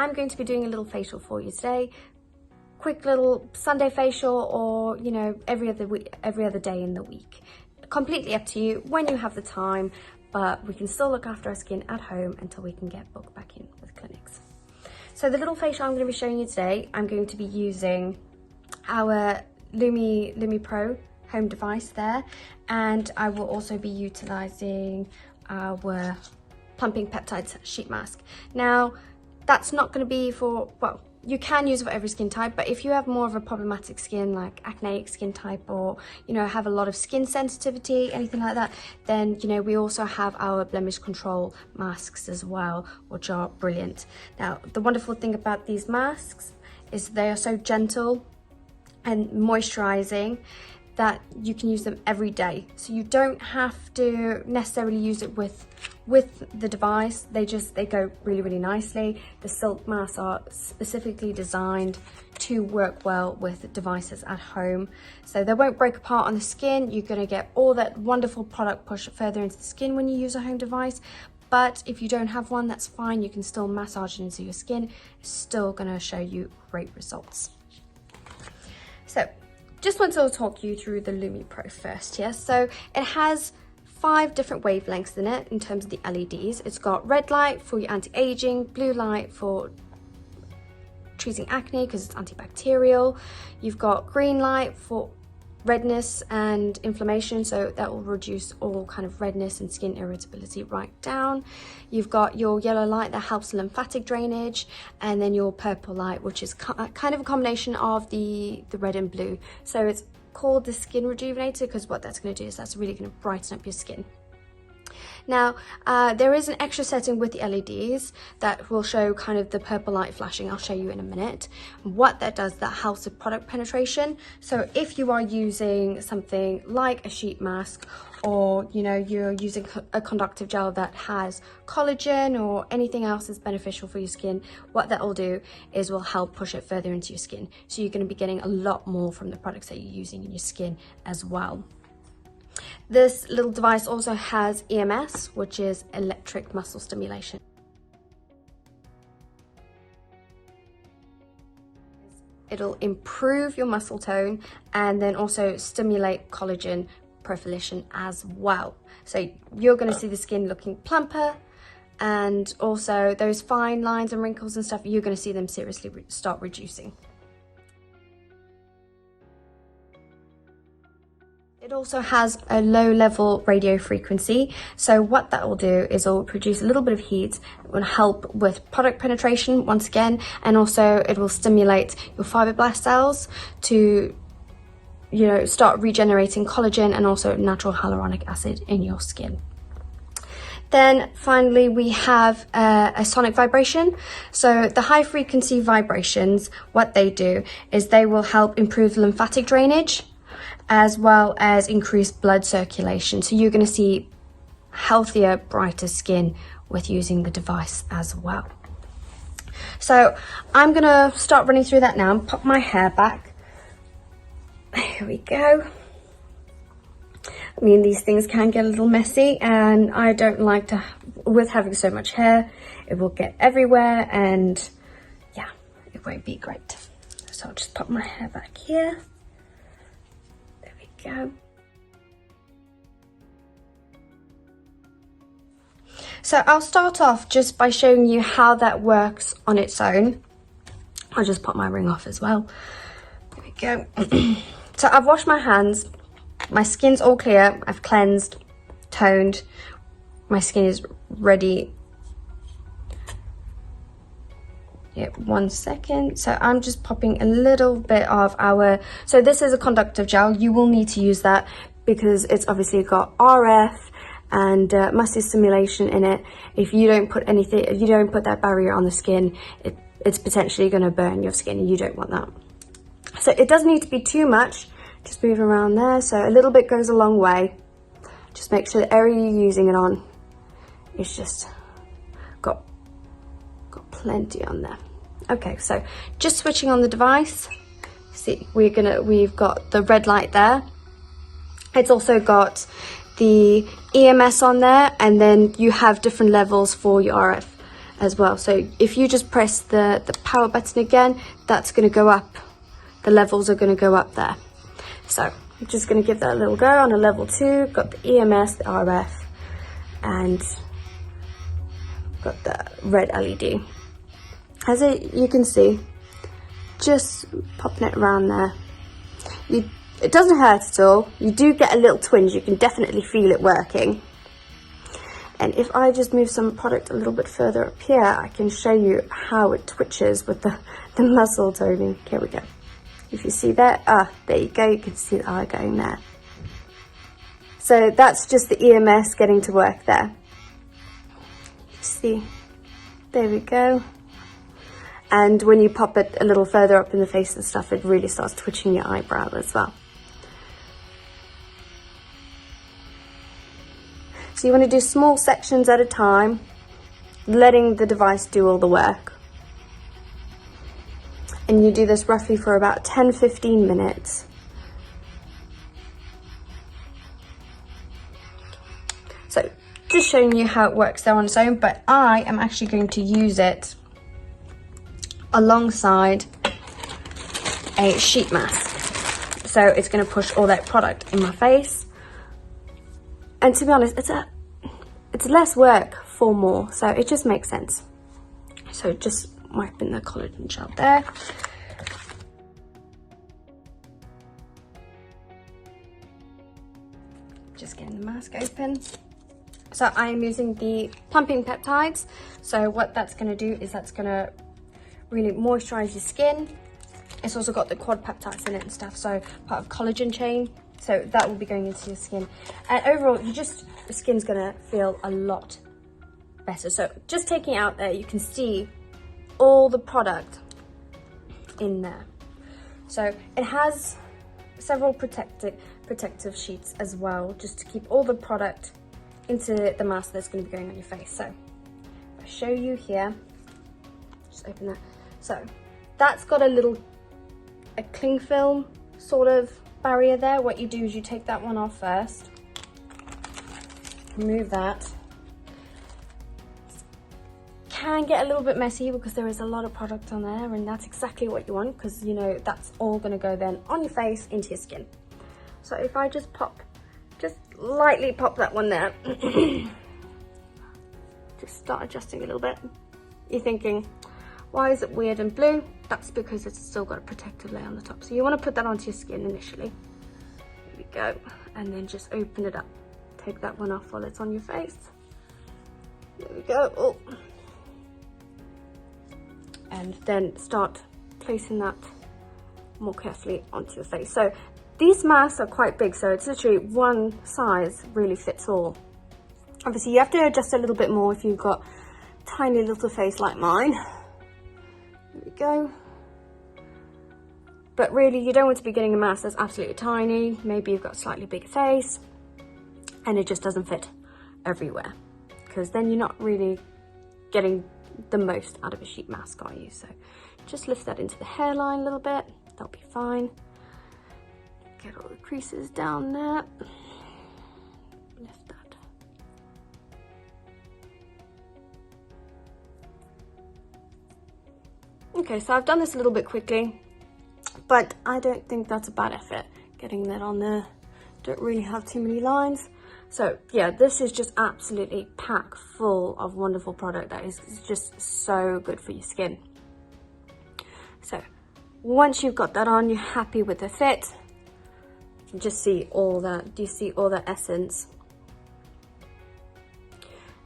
I'm going to be doing a little facial for you today. Quick little Sunday facial, or you know, every other day in the week. Completely up to you when you have the time, but we can still look after our skin at home until we can get booked back in with clinics. So the little facial I'm going to be showing you today, I'm going to be using our Lumi Pro home device there, and I will also be utilizing our plumping peptides sheet mask. Now that's not going to be for, well, you can use it for every skin type, but if you have more of a problematic skin, like acneic skin type, or you know, have a lot of skin sensitivity, anything like that, then you know, we also have our blemish control masks as well, which are brilliant. Now the wonderful thing about these masks is they are so gentle and moisturizing that you can use them every day, so you don't have to necessarily use it with the device. They go really nicely. The silk masks are specifically designed to work well with devices at home, so they won't break apart on the skin. You're going to get all that wonderful product push further into the skin when you use a home device, but if you don't have one, that's fine. You can still massage it into your skin. It's still going to show you great results. So just want to talk you through the Lumi Pro first here. So it has 5 different wavelengths in it in terms of the LEDs. It's got red light for your anti-aging, blue light for treating acne because it's antibacterial. You've got green light for redness and inflammation, so that will reduce all kind of redness and skin irritability right down. You've got your yellow light that helps lymphatic drainage, and then your purple light, which is kind of a combination of the red and blue. So it's called the skin rejuvenator because what that's going to do is that's really going to brighten up your skin. Now there is an extra setting with the LEDs that will show kind of the purple light flashing. I'll show you in a minute. What that does, that helps with product penetration. So if you are using something like a sheet mask, or you know, you're using a conductive gel that has collagen or anything else that's beneficial for your skin, what that will do is will help push it further into your skin. So you're going to be getting a lot more from the products that you're using in your skin as well. This little device also has EMS, which is electric muscle stimulation. It'll improve your muscle tone and then also stimulate collagen proliferation as well. So you're going to see the skin looking plumper, and also those fine lines and wrinkles and stuff, you're going to see them seriously start reducing. It also has a low level radio frequency, so what that will do is it will produce a little bit of heat. It will help with product penetration once again, and also it will stimulate your fibroblast cells to, you know, start regenerating collagen and also natural hyaluronic acid in your skin. Then finally we have a sonic vibration. So the high frequency vibrations, what they do is they will help improve lymphatic drainage as well as increase blood circulation. So you're going to see healthier, brighter skin with using the device as well. So I'm going to start running through that now and pop my hair back. Here we go. I mean, these things can get a little messy, and I don't like to, with having so much hair, it will get everywhere, and yeah, it won't be great. So I'll just pop my hair back here. There we go. So I'll start off just by showing you how that works on its own. I'll just pop my ring off as well. There we go. So I've washed my hands. My skin's all clear. I've cleansed, toned. My skin is ready. Yeah, 1 second. So I'm just popping a little bit of our, so this is a conductive gel. You will need to use that because it's obviously got RF and muscle stimulation in it. If you don't put anything, if you don't put that barrier on the skin, it's potentially going to burn your skin, and you don't want that. So it doesn't need to be too much. Just move around there. So a little bit goes a long way. Just make sure the area you're using it on is just got plenty on there. Okay, so just switching on the device. See, we've got the red light there. It's also got the EMS on there, and then you have different levels for your RF as well. So if you just press the power button again, that's going to go up. The levels are going to go up there. So I'm just going to give that a little go on a level 2. Got the EMS, the RF, and got the red LED. As you can see, just popping it around there. It doesn't hurt at all. You do get a little twinge. You can definitely feel it working. And if I just move some product a little bit further up here, I can show you how it twitches with the muscle toning. Here we go. If you see that, there you go. You can see the eye going there. So that's just the EMS getting to work there. See, there we go. And when you pop it a little further up in the face and stuff, it really starts twitching your eyebrow as well. So you want to do small sections at a time, letting the device do all the work. And you do this roughly for about 10-15 minutes. So just showing you how it works there on its own, but I am actually going to use it alongside a sheet mask. So it's going to push all that product in my face. And to be honest, it's less work for more, so it just makes sense. So just wiping the collagen gel there. Just getting the mask open. So I am using the plumping peptides. So what that's going to do is that's going to really moisturize your skin. It's also got the quad peptides in it and stuff, so part of collagen chain. So that will be going into your skin. And overall, the skin's gonna feel a lot better. So just taking it out there, you can see all the product in there. So it has several protective sheets as well, just to keep all the product into the mask that's gonna be going on your face. So I'll show you here, just open that. So that's got a cling film sort of barrier there. What you do is you take that one off first, remove that. Can get a little bit messy because there is a lot of product on there, and that's exactly what you want, because you know that's all going to go then on your face into your skin. So if I just lightly pop that one there, just start adjusting a little bit. You're thinking, why is it weird and blue? That's because it's still got a protective layer on the top. So you want to put that onto your skin initially. There we go. And then just open it up. Take that one off while it's on your face. There we go. Oh. And then start placing that more carefully onto your face. So these masks are quite big, so it's literally one size really fits all. Obviously you have to adjust a little bit more if you've got a tiny little face like mine. There we go. But really, you don't want to be getting a mask that's absolutely tiny. Maybe you've got a slightly big face and it just doesn't fit everywhere, because then you're not really getting the most out of a sheet mask, are you? So just lift that into the hairline a little bit. That'll be fine. Get all the creases down there. Lift that. Okay, so I've done this a little bit quickly, but I don't think that's a bad effort. Getting that on there, don't really have too many lines. So yeah, this is just absolutely packed full of wonderful product that is just so good for your skin. So once you've got that on, you're happy with the fit, you can just see all that. Do you see all that essence?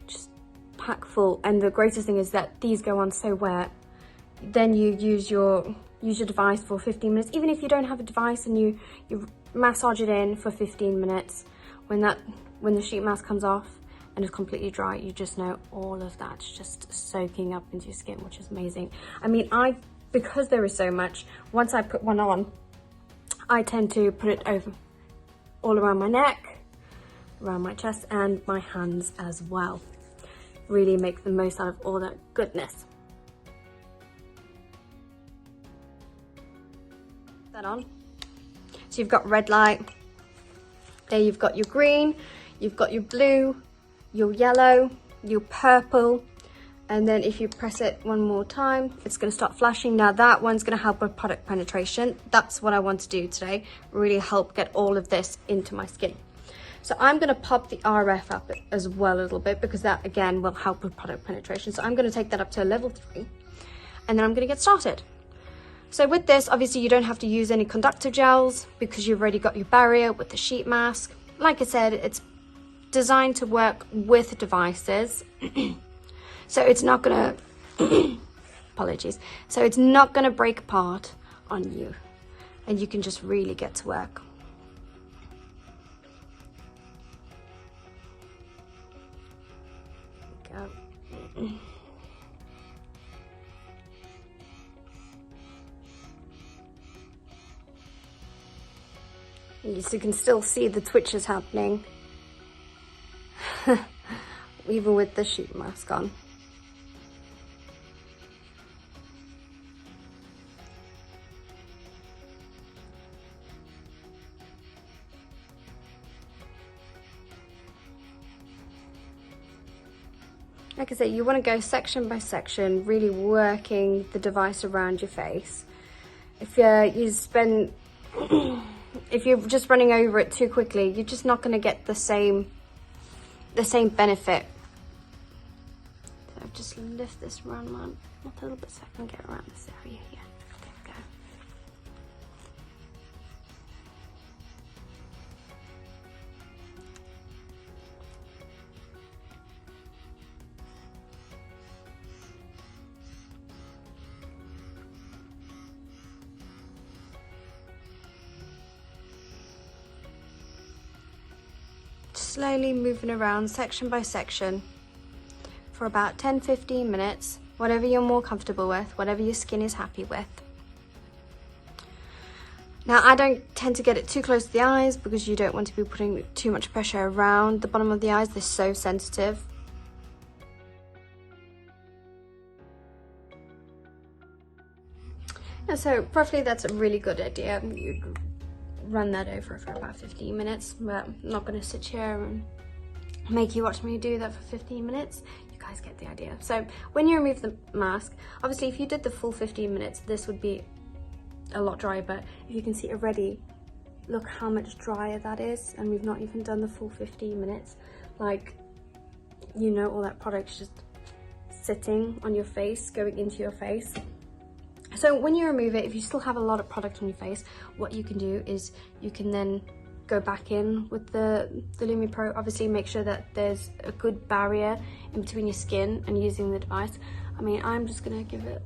Just packed full. And the greatest thing is that these go on so wet. Then you use your device for 15 minutes. Even if you don't have a device and you massage it in for 15 minutes, when the sheet mask comes off and is completely dry, you just know all of that's just soaking up into your skin, which is amazing. I mean, because there is so much, once I put one on, I tend to put it over all around my neck, around my chest, and my hands as well. Really make the most out of all that goodness. That on. So you've got red light. There you've got your green, you've got your blue, your yellow, your purple, And then if you press it one more time, it's going to start flashing. Now that one's going to help with product penetration. That's what I want to do today, really help get all of this into my skin. So I'm going to pop the RF up as well a little bit, because that again will help with product penetration. So I'm going to take that up to a level 3, and then I'm going to get started. So with this, obviously you don't have to use any conductive gels because you've already got your barrier with the sheet mask. Like I said, it's designed to work with devices. So it's not gonna, apologies. So it's not gonna break apart on you, and you can just really get to work. There we go. You can still see the twitches happening, even with the sheet mask on. Like I said, you want to go section by section, really working the device around your face. If you're just running over it too quickly, you're just not going to get the same benefit. So just lift this around a little bit so I can get around this area here. There we go. Slowly moving around section by section for about 10-15 minutes, whatever you're more comfortable with, whatever your skin is happy with. Now I don't tend to get it too close to the eyes because you don't want to be putting too much pressure around the bottom of the eyes. They're so sensitive. And so roughly that's a really good idea. You run that over for about 15 minutes, but I'm not going to sit here and make you watch me do that for 15 minutes. You guys get the idea. So when you remove the mask, obviously if you did the full 15 minutes, this would be a lot drier, but if you can see already, look how much drier that is, and we've not even done the full 15 minutes. Like, you know, all that product's just sitting on your face, going into your face. So when you remove it, if you still have a lot of product on your face, what you can do is you can then go back in with the Lumi Pro. Obviously make sure that there's a good barrier in between your skin and using the device. I mean, I'm just gonna give it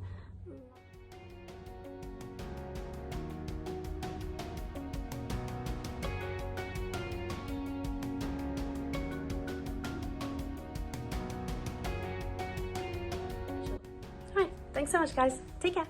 Alright, thanks so much guys. Take care.